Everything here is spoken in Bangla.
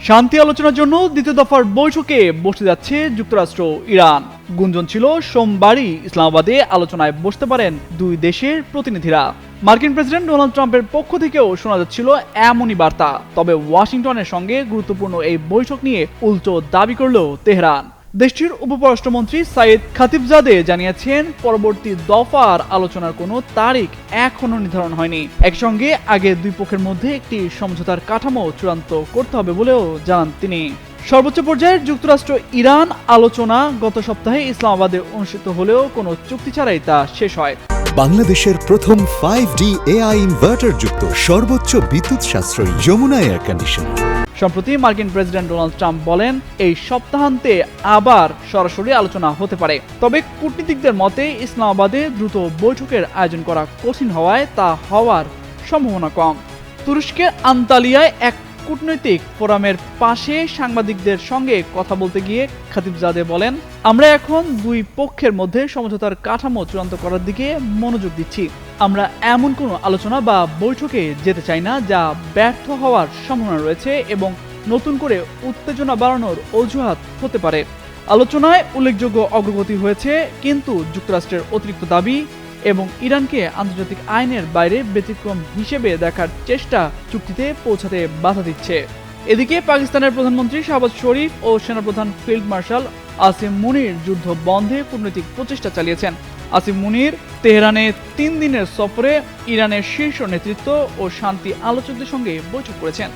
শান্তি আলোচনার জন্য দ্বিতীয় দফার বৈঠকে বসতে যাচ্ছে যুক্তরাষ্ট্র ইরান। গুঞ্জন ছিল সোমবারই ইসলামাবাদে আলোচনায় বসতে পারেন দুই দেশের প্রতিনিধিরা। মার্কিন প্রেসিডেন্ট ডোনাল্ড ট্রাম্পের পক্ষ থেকেও শোনা যাচ্ছিল এমনই বার্তা। তবে ওয়াশিংটনের সঙ্গে গুরুত্বপূর্ণ এই বৈঠক নিয়ে উল্টো দাবি করল তেহরান। দেশটির উপপররাষ্ট্রমন্ত্রী সাইদ খাতিবজাদে জানিয়েছেন, পরবর্তী দফার আলোচনার কোনো তারিখ এখনো নির্ধারণ হয়নি। একসঙ্গে আগে দুই পক্ষের মধ্যে একটি সমঝোতার কাঠামো চূড়ান্ত করতে হবে বলেও জানান তিনি। সর্বোচ্চ পর্যায়ের যুক্তরাষ্ট্র ইরান আলোচনা গত সপ্তাহে ইসলামাবাদে অনুষ্ঠিত হলেও কোনো চুক্তি ছাড়াই তা শেষ হয়। বাংলাদেশের প্রথম 5D AI ইনভার্টার যুক্ত সর্বোচ্চ বিদ্যুৎ সাশ্রয়ী যমুনা এয়ার কন্ডিশনার। সম্প্রতি মার্কিন প্রেসিডেন্ট ডোনাল্ড ট্রাম্প বলেন, এই সপ্তাহান্তে আবার সরাসরি আলোচনা হতে পারে। তবে কূটনীতিকদের মতে ইসলামাবাদে দ্রুত বৈঠকের আয়োজন করা কঠিন হওয়ায় তা হওয়ার সম্ভাবনা কম। তুরস্কের আন্তালিয়ায় এক কূটনৈতিক ফোরামের পাশে সাংবাদিকদের সঙ্গে কথা বলতে গিয়ে খাতিবজাদে বলেন, আমরা এখন দুই পক্ষের মধ্যে সমঝোতার কাঠামো চূড়ান্ত করার দিকে মনোযোগ দিচ্ছি। আমরা এমন কোনো আলোচনা বা বৈঠকে যেতে চাই না যা ব্যর্থ হওয়ার সম্ভাবনা রয়েছে এবং নতুন করে উত্তেজনা বাড়ানোর অজুহাত হতে পারে। আলোচনায় উল্লেখযোগ্য অগ্রগতি হয়েছে, কিন্তু যুক্তরাষ্ট্রের অতিরিক্ত দাবি এবং ইরানকে আন্তর্জাতিক আইনের বাইরে ব্যতিক্রম হিসেবে দেখার চেষ্টা চুক্তিতে পৌঁছাতে বাধা দিচ্ছে। এদিকে পাকিস্তানের প্রধানমন্ত্রী শাহবাজ শরীফ ও সেনাপ্রধান ফিল্ড মার্শাল আসিম মুনির যুদ্ধ বন্ধে কূটনৈতিক প্রচেষ্টা চালিয়েছেন। আসিম মুনির তেহরানে 3 দিনের সফরে ইরানের শীর্ষ নেতৃত্ব ও শান্তি আলোচকদের সঙ্গে বৈঠক করেছেন।